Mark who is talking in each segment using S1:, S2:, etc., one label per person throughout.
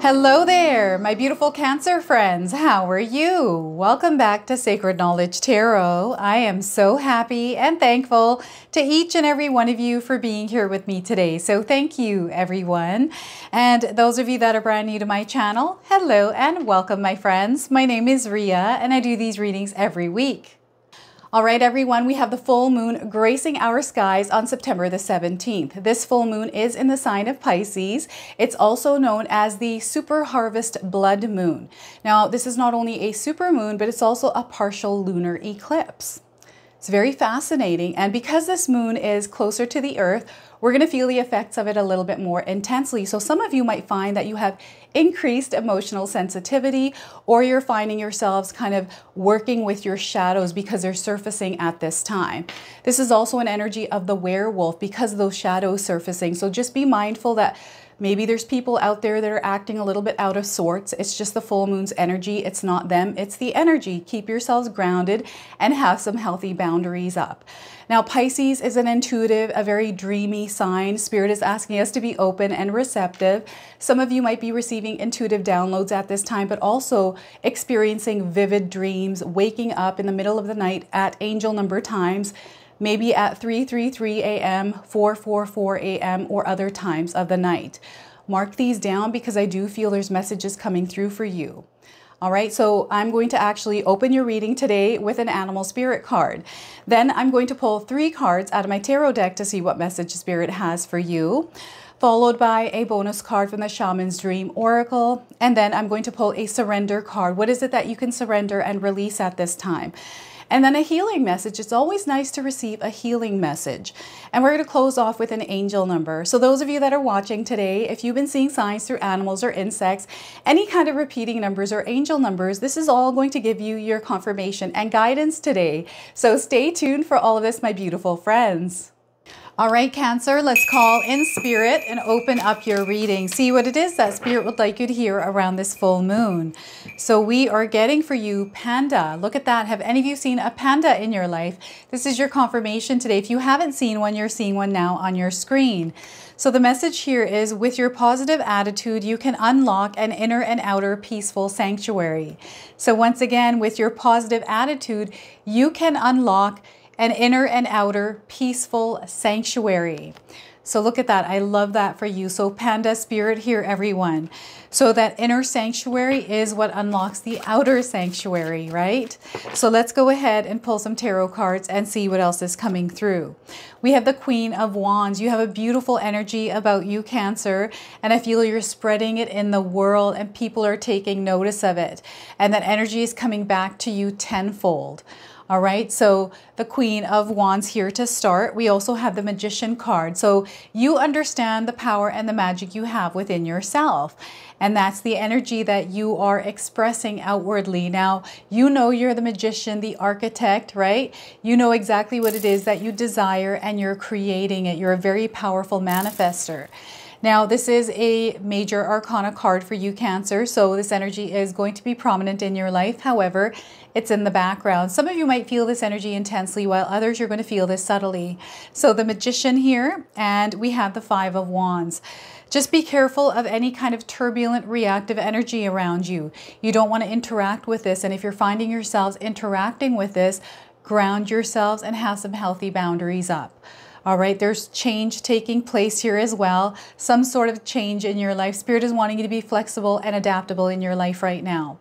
S1: Hello there, my beautiful Cancer friends. How are you? Welcome back to Sacred Knowledge Tarot. I am so happy and thankful to each and every one of you for being here with me today. So thank you, everyone. And those of you that are brand new to my channel, hello and welcome, my friends. My name is Ria and I do these readings every week. All right, everyone, we have the full moon gracing our skies on September the 17th. This full moon is in the sign of Pisces. It's also known as the super harvest blood moon. Now, this is not only a super moon, but it's also a partial lunar eclipse. It's very fascinating. And because this moon is closer to the earth, we're going to feel the effects of it a little bit more intensely. So some of you might find that you have increased emotional sensitivity, or you're finding yourselves kind of working with your shadows because they're surfacing at this time. This is also an energy of the werewolf because of those shadows surfacing. So just be mindful that maybe there's people out there that are acting a little bit out of sorts. It's just the full moon's energy. It's not them, it's the energy. Keep yourselves grounded and have some healthy boundaries up. Now, Pisces is an intuitive, a very dreamy sign. Spirit is asking us to be open and receptive. Some of you might be receiving intuitive downloads at this time, but also experiencing vivid dreams, waking up in the middle of the night at angel number times, maybe at 3:33 a.m., 4:44 a.m., or other times of the night. Mark these down because I do feel there's messages coming through for you. All right, so I'm going to actually open your reading today with an animal spirit card. Then I'm going to pull 3 cards out of my tarot deck to see what message Spirit has for you, followed by a bonus card from the Shaman's Dream Oracle. And then I'm going to pull a surrender card. What is it that you can surrender and release at this time? And then a healing message. It's always nice to receive a healing message. And we're going to close off with an angel number. So those of you that are watching today, if you've been seeing signs through animals or insects, any kind of repeating numbers or angel numbers, this is all going to give you your confirmation and guidance today. So stay tuned for all of this, my beautiful friends. All right, Cancer, let's call in Spirit and open up your reading. See what it is that Spirit would like you to hear around this full moon. So we are getting for you panda. Look at that. Have any of you seen a panda in your life? This is your confirmation today. If you haven't seen one, you're seeing one now on your screen. So the message here is, with your positive attitude, you can unlock an inner and outer peaceful sanctuary. So once again, with your positive attitude, you can unlock an inner and outer peaceful sanctuary. So look at that. I love that for you. So Panda Spirit here, everyone. So that inner sanctuary is what unlocks the outer sanctuary, right? So let's go ahead and pull some tarot cards and see what else is coming through. We have the Queen of Wands. You have a beautiful energy about you, Cancer, and I feel you're spreading it in the world and people are taking notice of it. And that energy is coming back to you tenfold. All right, so the Queen of Wands here to start. We also have the Magician card. So you understand the power and the magic you have within yourself. And that's the energy that you are expressing outwardly. Now, you know you're the magician, the architect, right? You know exactly what it is that you desire and you're creating it. You're a very powerful manifester. Now, this is a major arcana card for you, Cancer, so this energy is going to be prominent in your life. However, it's in the background. Some of you might feel this energy intensely, while others you're going to feel this subtly. So the Magician here, and we have the Five of Wands. Just be careful of any kind of turbulent, reactive energy around you. You don't want to interact with this, and if you're finding yourselves interacting with this, ground yourselves and have some healthy boundaries up. All right, there's change taking place here as well. Some sort of change in your life. Spirit is wanting you to be flexible and adaptable in your life right now.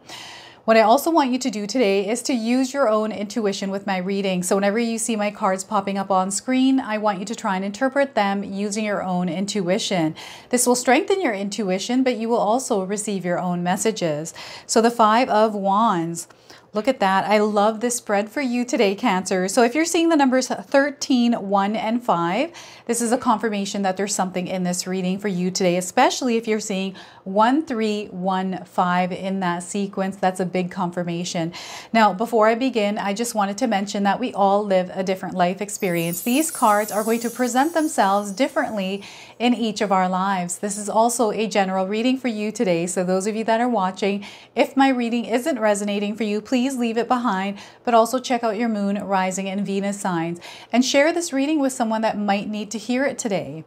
S1: What I also want you to do today is to use your own intuition with my reading. So whenever you see my cards popping up on screen, I want you to try and interpret them using your own intuition. This will strengthen your intuition, but you will also receive your own messages. So the Five of Wands. Look at that. I love this spread for you today, Cancer. So if you're seeing the numbers 13, 1, and 5, this is a confirmation that there's something in this reading for you today, especially if you're seeing 1, 3, 1, 5 in that sequence. That's a big confirmation. Now, before I begin, I just wanted to mention that we all live a different life experience. These cards are going to present themselves differently in each of our lives. This is also a general reading for you today. So those of you that are watching, if my reading isn't resonating for you, please leave it behind, but also check out your moon, rising, and Venus signs and share this reading with someone that might need to hear it today.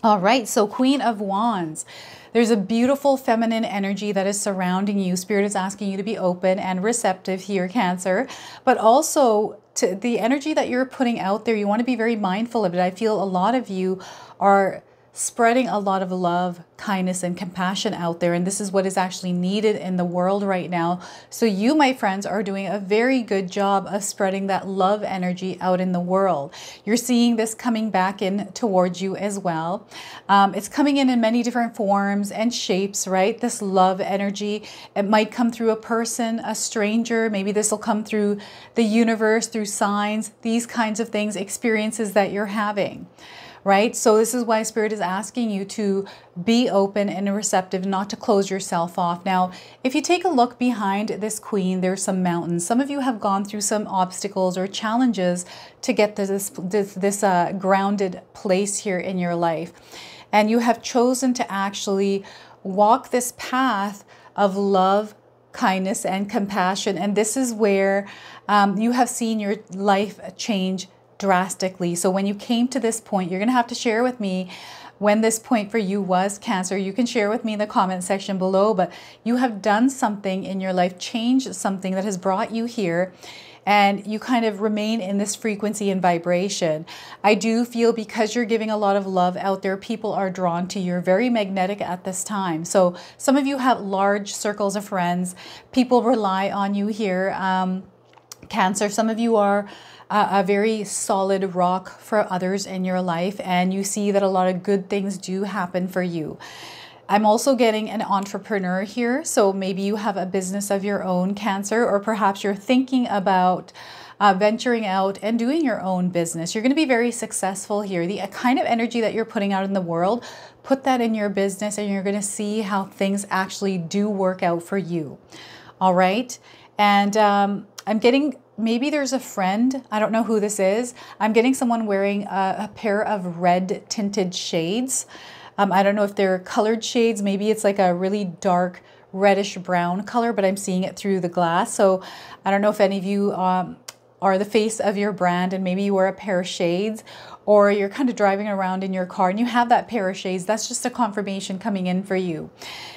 S1: All right, so Queen of Wands. There's a beautiful feminine energy that is surrounding you. Spirit is asking you to be open and receptive here, Cancer, but also to the energy that you're putting out there. You want to be very mindful of it. I feel a lot of you are spreading a lot of love, kindness, and compassion out there. And this is what is actually needed in the world right now. So you, my friends, are doing a very good job of spreading that love energy out in the world. You're seeing this coming back in towards you as well. It's coming in many different forms and shapes, right? This love energy, it might come through a person, a stranger. Maybe this will come through the universe, through signs, these kinds of things, experiences that you're having. Right? So this is why Spirit is asking you to be open and receptive, not to close yourself off. Now, if you take a look behind this Queen, there's some mountains. Some of you have gone through some obstacles or challenges to get to this grounded place here in your life. And you have chosen to actually walk this path of love, kindness, and compassion. And this is where you have seen your life change drastically. So when you came to this point, you're going to have to share with me when this point for you was, Cancer. You can share with me in the comment section below, but you have done something in your life, changed something that has brought you here, and you kind of remain in this frequency and vibration. I do feel because you're giving a lot of love out there, people are drawn to you. You're very magnetic at this time. So some of you have large circles of friends. People rely on you here, Cancer. Some of you are a very solid rock for others in your life, and you see that a lot of good things do happen for you. I'm also getting an entrepreneur here, so maybe you have a business of your own, Cancer, or perhaps you're thinking about venturing out and doing your own business. You're going to be very successful here. The kind of energy that you're putting out in the world, put that in your business, and you're going to see how things actually do work out for you. All right, and I'm getting, maybe there's a friend, I don't know who this is. I'm getting someone wearing a pair of red tinted shades. I don't know if they're colored shades. Maybe it's like a really dark reddish brown color, but I'm seeing it through the glass. So I don't know if any of you are the face of your brand and maybe you wear a pair of shades, or you're kind of driving around in your car and you have that pair of shades. That's just a confirmation coming in for you.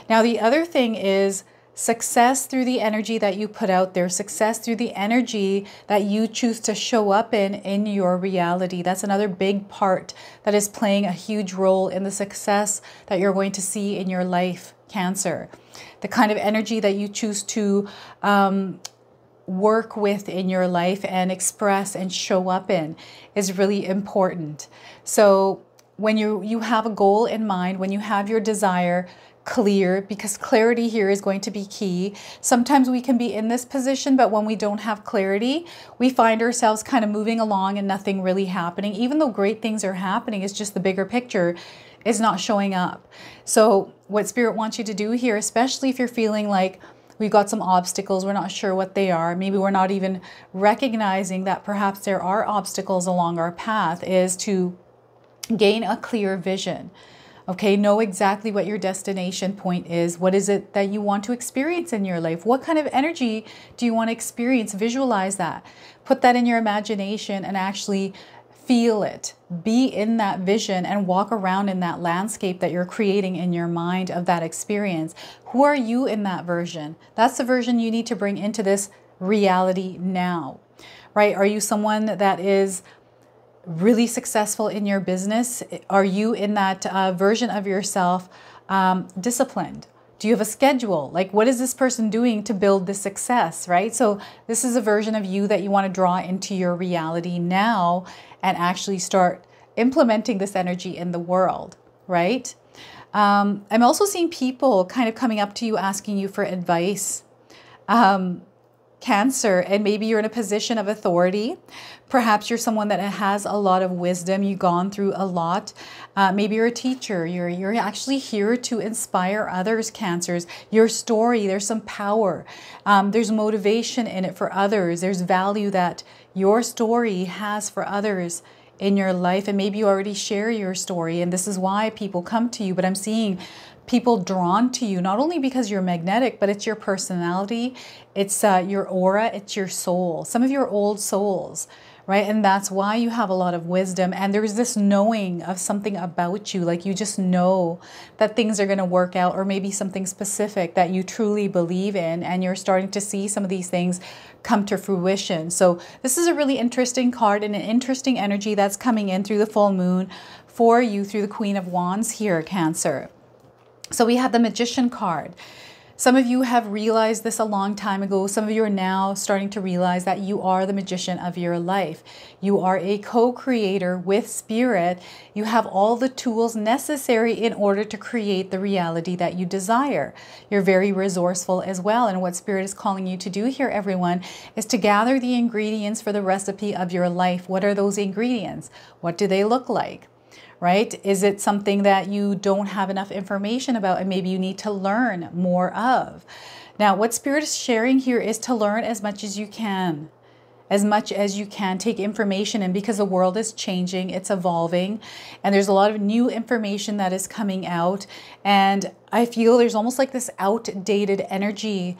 S1: Now, the other thing is success through the energy that you put out there, success through the energy that you choose to show up in your reality. That's another big part that is playing a huge role in the success that you're going to see in your life, Cancer. The kind of energy that you choose to work with in your life and express and show up in is really important. So when you have a goal in mind, when you have your desire clear, because clarity here is going to be key. Sometimes we can be in this position, but when we don't have clarity, we find ourselves kind of moving along and nothing really happening. Even though great things are happening, it's just the bigger picture is not showing up. So what Spirit wants you to do here, especially if you're feeling like we've got some obstacles, we're not sure what they are, maybe we're not even recognizing that perhaps there are obstacles along our path, is to gain a clear vision. Okay, know exactly what your destination point is. What is it that you want to experience in your life? What kind of energy do you want to experience? Visualize that. Put that in your imagination and actually feel it. Be in that vision and walk around in that landscape that you're creating in your mind of that experience. Who are you in that version? That's the version you need to bring into this reality now, right? Are you someone that is really successful in your business? Are you in that version of yourself disciplined? Do you have a schedule? Like, what is this person doing to build this success, right? So this is a version of you that you want to draw into your reality now and actually start implementing this energy in the world, right? I'm also seeing people kind of coming up to you asking you for advice. Cancer, and maybe you're in a position of authority. Perhaps you're someone that has a lot of wisdom. You've gone through a lot. Maybe you're a teacher. You're actually here to inspire others, Cancers. Your story, there's some power. There's motivation in it for others. There's value that your story has for others in your life. And maybe you already share your story, and this is why people come to you. But I'm seeing people drawn to you, not only because you're magnetic, but it's your personality, it's your aura, it's your soul, some of your old souls, right? And that's why you have a lot of wisdom. And there's this knowing of something about you, like you just know that things are going to work out, or maybe something specific that you truly believe in, and you're starting to see some of these things come to fruition. So this is a really interesting card and an interesting energy that's coming in through the full moon for you through the Queen of Wands here, Cancer. So we have the Magician card. Some of you have realized this a long time ago. Some of you are now starting to realize that you are the magician of your life. You are a co-creator with Spirit. You have all the tools necessary in order to create the reality that you desire. You're very resourceful as well. And what Spirit is calling you to do here, everyone, is to gather the ingredients for the recipe of your life. What are those ingredients? What do they look like? Right? Is it something that you don't have enough information about and maybe you need to learn more of? Now, what Spirit is sharing here is to learn as much as you can. As much as you can, take information in, because the world is changing, it's evolving, and there's a lot of new information that is coming out. And I feel there's almost like this outdated energy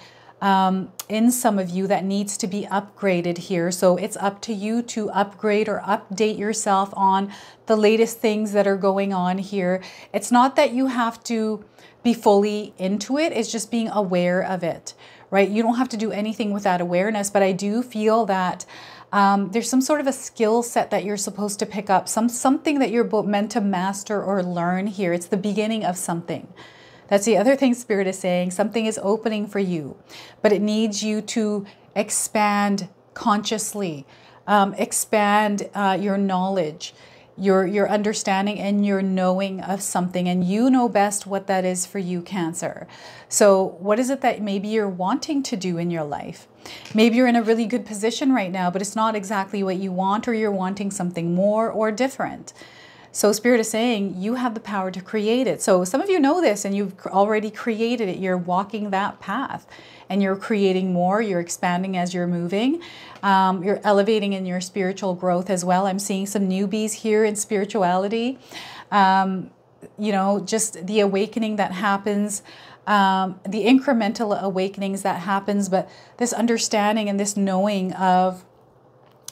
S1: in some of you that needs to be upgraded here. So it's up to you to upgrade or update yourself on the latest things that are going on here. It's not that you have to be fully into it, it's just being aware of it, right? You don't have to do anything with that awareness, but I do feel that there's some sort of a skill set that you're supposed to pick up, something that you're meant to master or learn here. It's the beginning of something. That's the other thing Spirit is saying. Something is opening for you, but it needs you to expand consciously, expand your knowledge, your understanding and your knowing of something. And you know best what that is for you, Cancer. So what is it that maybe you're wanting to do in your life? Maybe you're in a really good position right now, but it's not exactly what you want, or you're wanting something more or different. So Spirit is saying you have the power to create it. So some of you know this and you've already created it. You're walking that path and you're creating more. You're expanding as you're moving. You're elevating in your spiritual growth as well. I'm seeing some newbies here in spirituality. You know, just the awakening that happens, the incremental awakenings that happens, but this understanding and this knowing of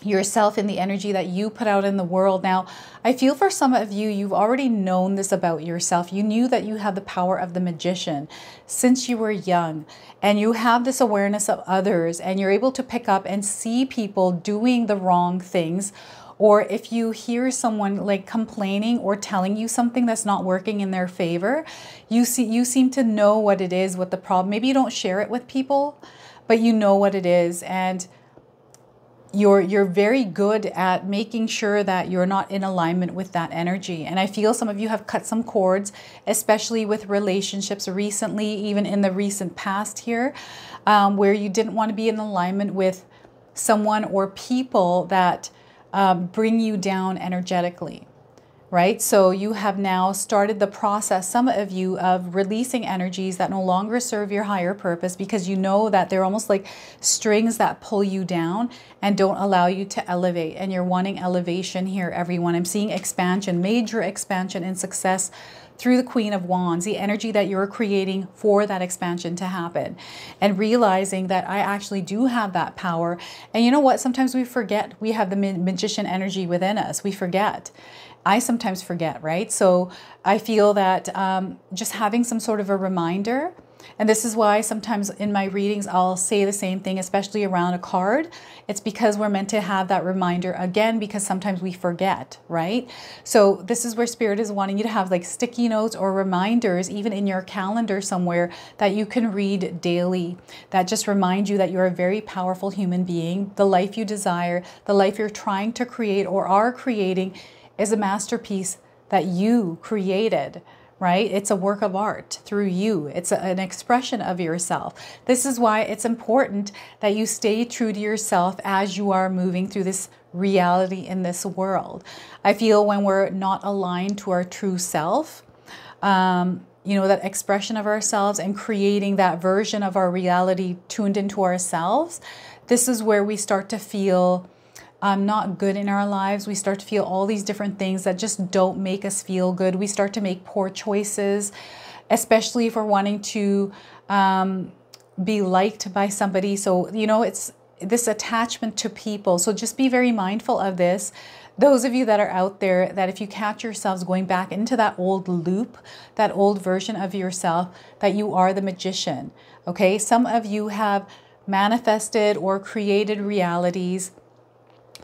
S1: yourself and the energy that you put out in the world. Now, I feel for some of you, you've already known this about yourself. You knew that you have the power of the magician since you were young, and you have this awareness of others, and you're able to pick up and see people doing the wrong things. Or if you hear someone like complaining or telling you something that's not working in their favor, you seem to know what it is, what the problem. Maybe you don't share it with people, but you know what it is, and you're very good at making sure that you're not in alignment with that energy. And I feel some of you have cut some cords, especially with relationships recently, even in the recent past here, where you didn't want to be in alignment with someone or people that bring you down energetically. Right? So you have now started the process, some of you, of releasing energies that no longer serve your higher purpose, because you know that they're almost like strings that pull you down and don't allow you to elevate. And you're wanting elevation here, everyone. I'm seeing expansion, major expansion and success through the Queen of Wands, the energy that you're creating for that expansion to happen, and realizing that I actually do have that power. And you know what? Sometimes we forget we have the magician energy within us. We forget. I sometimes forget, right? So I feel that just having some sort of a reminder, and this is why sometimes in my readings I'll say the same thing, especially around a card. It's because we're meant to have that reminder again, because sometimes we forget, right? So this is where Spirit is wanting you to have like sticky notes or reminders, even in your calendar somewhere, that you can read daily, that just remind you that you're a very powerful human being. The life you desire, the life you're trying to create or are creating, is a masterpiece that you created, right? It's a work of art through you. It's an expression of yourself. This is why it's important that you stay true to yourself as you are moving through this reality in this world. I feel when we're not aligned to our true self, you know, that expression of ourselves and creating that version of our reality tuned into ourselves, this is where we start to feel not good in our lives. We start to feel all these different things that just don't make us feel good. We start to make poor choices, especially if we're wanting to be liked by somebody. So, you know, it's this attachment to people. So just be very mindful of this. Those of you that are out there, that if you catch yourselves going back into that old loop, that old version of yourself, that you are the magician. Okay, some of you have manifested or created realities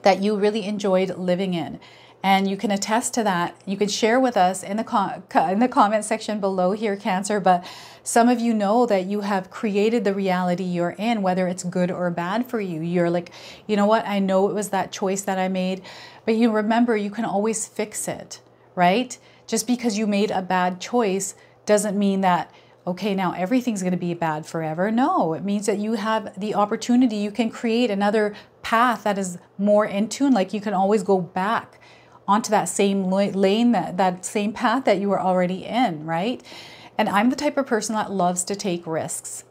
S1: that you really enjoyed living in. And you can attest to that. You can share with us in the comment section below here, Cancer. But some of you know that you have created the reality you're in, whether it's good or bad for you. You're like, you know what? I know it was that choice that I made. But you remember, you can always fix it, right? Just because you made a bad choice doesn't mean that, okay, now everything's going to be bad forever. No, it means that you have the opportunity. You can create another path that is more in tune. Like you can always go back onto that same lane, that same path that you were already in, right? And I'm the type of person that loves to take risks.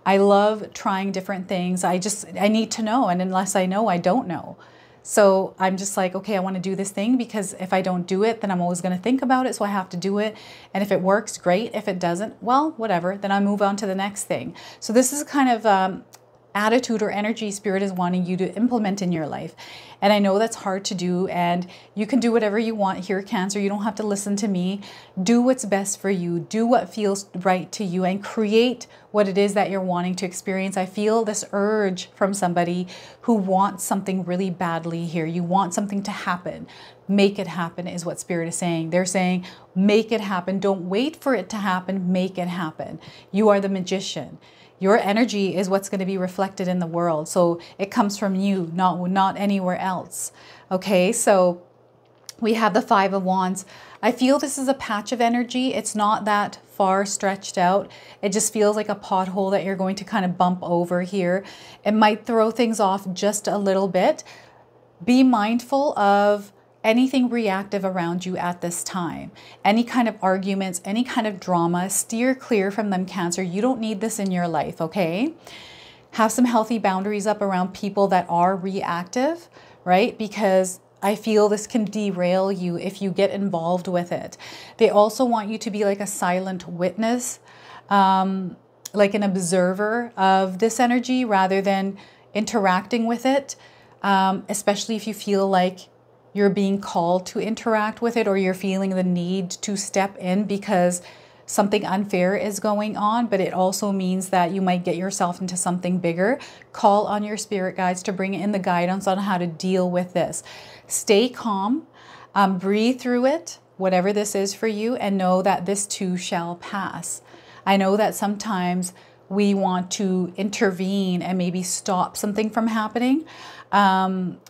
S1: I love trying different things. I need to know. And unless I know, I don't know. So I'm just like, okay, I want to do this thing because if I don't do it, then I'm always going to think about it. So I have to do it. And if it works, great. If it doesn't, well, whatever. Then I move on to the next thing. So this is kind of attitude or energy Spirit is wanting you to implement in your life. And I know that's hard to do, and you can do whatever you want here, Cancer. You don't have to listen to me. Do what's best for you. Do what feels right to you and create what it is that you're wanting to experience. I feel this urge from somebody who wants something really badly here. You want something to happen. Make it happen is what Spirit is saying. They're saying, make it happen. Don't wait for it to happen. Make it happen. You are the magician. Your energy is what's going to be reflected in the world. So it comes from you, not anywhere else. Okay, so we have the Five of Wands. I feel this is a patch of energy. It's not that far stretched out. It just feels like a pothole that you're going to kind of bump over here. It might throw things off just a little bit. Be mindful of anything reactive around you at this time. Any kind of arguments, any kind of drama, steer clear from them, Cancer. You don't need this in your life, okay? Have some healthy boundaries up around people that are reactive, right? Because I feel this can derail you if you get involved with it. They also want you to be like a silent witness, like an observer of this energy rather than interacting with it, especially if you feel like you're being called to interact with it or you're feeling the need to step in because something unfair is going on. But it also means that you might get yourself into something bigger. Call on your spirit guides to bring in the guidance on how to deal with this. Stay calm, breathe through it, whatever this is for you, and know that this too shall pass. I know that sometimes we want to intervene and maybe stop something from happening,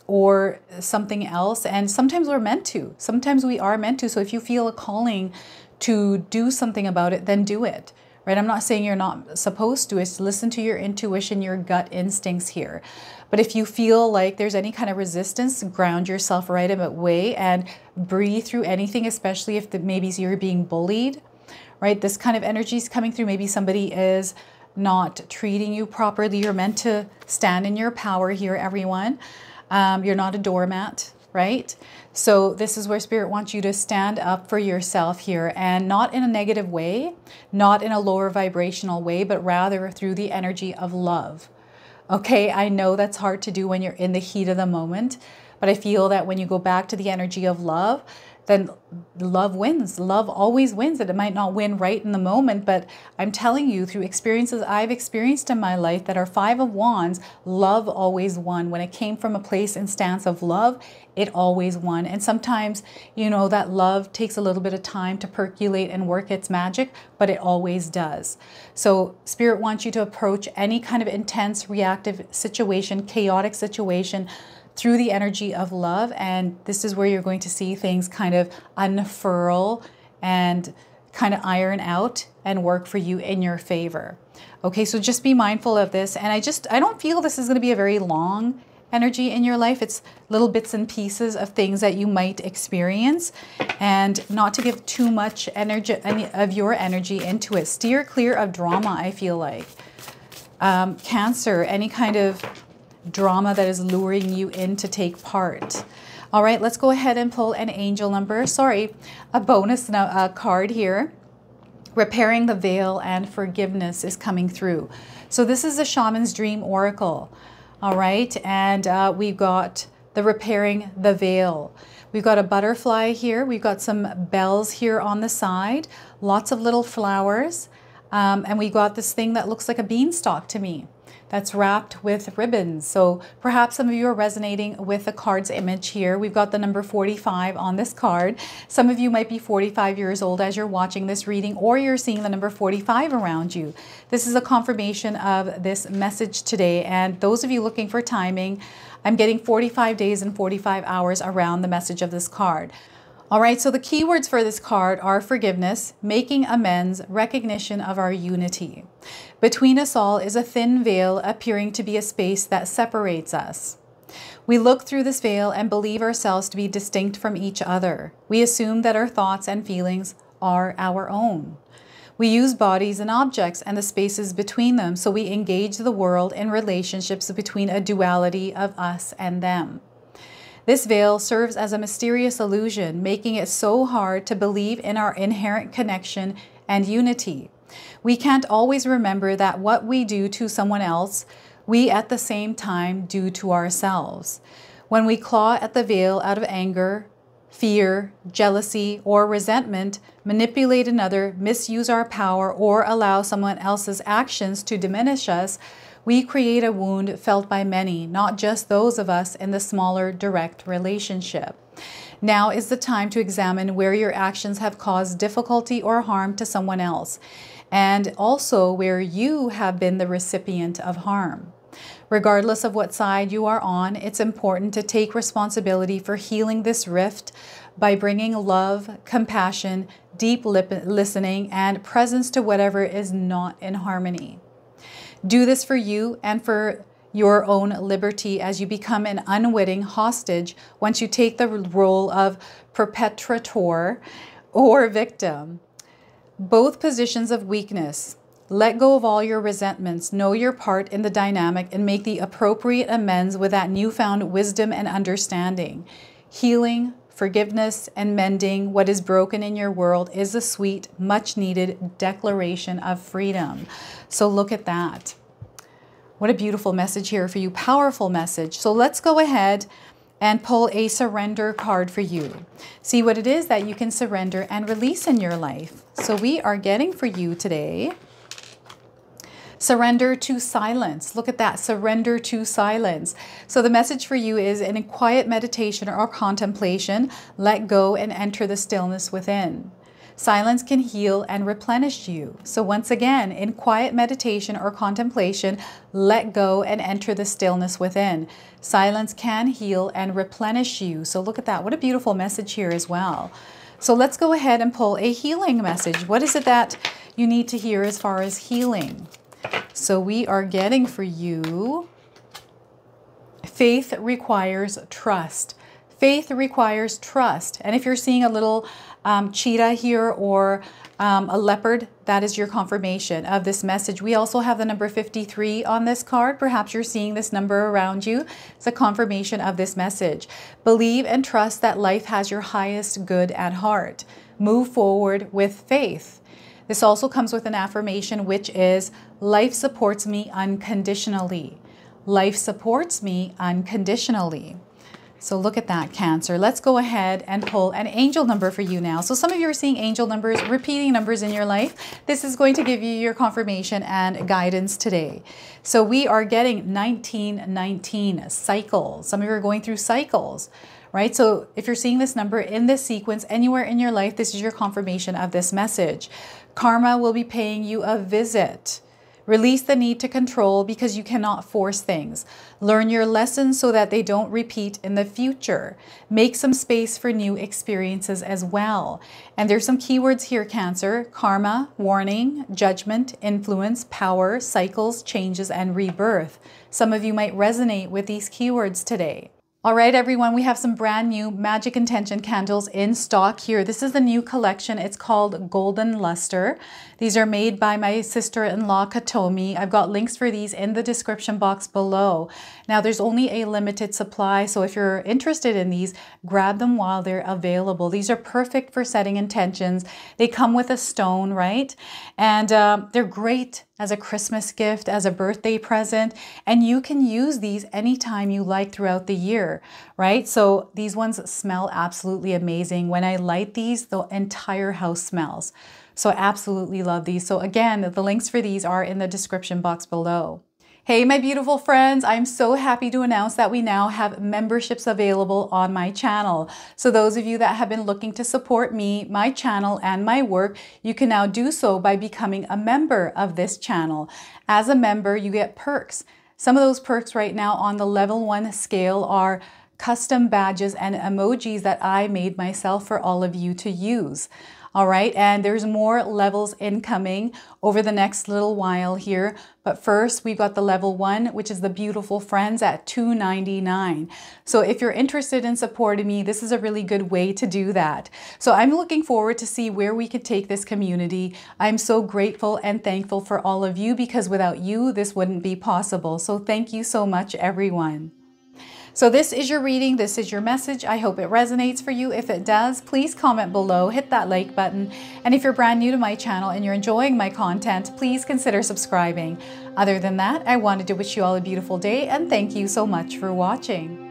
S1: or something else. And sometimes we're meant to. Sometimes we are meant to. So if you feel a calling to do something about it, then do it. Right? I'm not saying you're not supposed to. It's listen to your intuition, your gut instincts here. But if you feel like there's any kind of resistance, ground yourself right away and breathe through anything, especially if maybe you're being bullied. Right? This kind of energy is coming through. Maybe somebody is not treating you properly. You're meant to stand in your power here, everyone. You're not a doormat, right? So this is where Spirit wants you to stand up for yourself here, and not in a negative way, not in a lower vibrational way, but rather through the energy of love. Okay, I know that's hard to do when you're in the heat of the moment, but I feel that when you go back to the energy of love, then love wins. Love always wins. And it might not win right in the moment, but I'm telling you through experiences I've experienced in my life that are Five of Wands, love always won. When it came from a place and stance of love, it always won. And sometimes, you know, that love takes a little bit of time to percolate and work its magic, but it always does. So Spirit wants you to approach any kind of intense, reactive situation, chaotic situation, through the energy of love. And this is where you're going to see things kind of unfurl and kind of iron out and work for you in your favor. Okay, so just be mindful of this. And I don't feel this is going to be a very long energy in your life. It's little bits and pieces of things that you might experience, and not to give too much energy of your energy into it. Steer clear of drama, I feel like. Cancer, any kind of drama that is luring you in to take part. All right, let's go ahead and pull an angel number. Sorry, a bonus card here. Repairing the veil and forgiveness is coming through. So this is a shaman's dream oracle. All right, and we've got the repairing the veil. We've got a butterfly here. We've got some bells here on the side, lots of little flowers. And we got this thing that looks like a beanstalk to me that's wrapped with ribbons. So perhaps some of you are resonating with the card's image here. We've got the number 45 on this card. Some of you might be 45 years old as you're watching this reading, or you're seeing the number 45 around you. This is a confirmation of this message today. And those of you looking for timing, I'm getting 45 days and 45 hours around the message of this card. All right, so the keywords for this card are forgiveness, making amends, recognition of our unity. Between us all is a thin veil appearing to be a space that separates us. We look through this veil and believe ourselves to be distinct from each other. We assume that our thoughts and feelings are our own. We use bodies and objects and the spaces between them, so we engage the world in relationships between a duality of us and them. This veil serves as a mysterious illusion, making it so hard to believe in our inherent connection and unity. We can't always remember that what we do to someone else, we at the same time do to ourselves. When we claw at the veil out of anger, fear, jealousy, or resentment, manipulate another, misuse our power, or allow someone else's actions to diminish us, we create a wound felt by many, not just those of us in the smaller direct relationship. Now is the time to examine where your actions have caused difficulty or harm to someone else, and also where you have been the recipient of harm. Regardless of what side you are on, it's important to take responsibility for healing this rift by bringing love, compassion, deep listening, and presence to whatever is not in harmony. Do this for you and for your own liberty as you become an unwitting hostage once you take the role of perpetrator or victim. Both positions of weakness. Let go of all your resentments, know your part in the dynamic, and make the appropriate amends with that newfound wisdom and understanding. Healing, forgiveness, and mending what is broken in your world is a sweet, much-needed declaration of freedom. So look at that. What a beautiful message here for you. Powerful message. So let's go ahead and pull a surrender card for you. See what it is that you can surrender and release in your life. So we are getting for you today, surrender to silence. Look at that, surrender to silence. So the message for you is, in a quiet meditation or contemplation, let go and enter the stillness within. Silence can heal and replenish you. So once again, in quiet meditation or contemplation, let go and enter the stillness within. Silence can heal and replenish you. So look at that. What a beautiful message here as well. So let's go ahead and pull a healing message. What is it that you need to hear as far as healing? So we are getting for you, faith requires trust. Faith requires trust. And if you're seeing a little cheetah here or a leopard, that is your confirmation of this message. We also have the number 53 on this card. Perhaps you're seeing this number around you. It's a confirmation of this message. Believe and trust that life has your highest good at heart. Move forward with faith. This also comes with an affirmation, which is, life supports me unconditionally. Life supports me unconditionally. So look at that, Cancer. Let's go ahead and pull an angel number for you now. So some of you are seeing angel numbers, repeating numbers in your life. This is going to give you your confirmation and guidance today. So we are getting 1919, cycles. Some of you are going through cycles, right? So if you're seeing this number in this sequence anywhere in your life, this is your confirmation of this message. Karma will be paying you a visit. Release the need to control because you cannot force things. Learn your lessons so that they don't repeat in the future. Make some space for new experiences as well. And there's some keywords here, Cancer: karma, warning, judgment, influence, power, cycles, changes, and rebirth. Some of you might resonate with these keywords today. All right, everyone, we have some brand new Magic Intention candles in stock here. This is the new collection. It's called Golden Luster. These are made by my sister-in-law, Katomi. I've got links for these in the description box below. Now, there's only a limited supply, so if you're interested in these, grab them while they're available. These are perfect for setting intentions. They come with a stone, right? And they're great as a Christmas gift, as a birthday present, and you can use these anytime you like throughout the year, right? So these ones smell absolutely amazing. When I light these, the entire house smells. So I absolutely love these. So again, the links for these are in the description box below. Hey, my beautiful friends, I'm so happy to announce that we now have memberships available on my channel. So those of you that have been looking to support me, my channel, and my work, you can now do so by becoming a member of this channel. As a member, you get perks. Some of those perks right now on the level 1 scale are custom badges and emojis that I made myself for all of you to use. All right, and there's more levels incoming over the next little while here. But first, we've got the level 1, which is the Beautiful Friends at $2.99. So if you're interested in supporting me, this is a really good way to do that. So I'm looking forward to see where we could take this community. I'm so grateful and thankful for all of you, because without you, this wouldn't be possible. So thank you so much, everyone. So this is your reading. This is your message. I hope it resonates for you. If it does, please comment below, hit that like button. And if you're brand new to my channel and you're enjoying my content, please consider subscribing. Other than that, I wanted to wish you all a beautiful day and thank you so much for watching.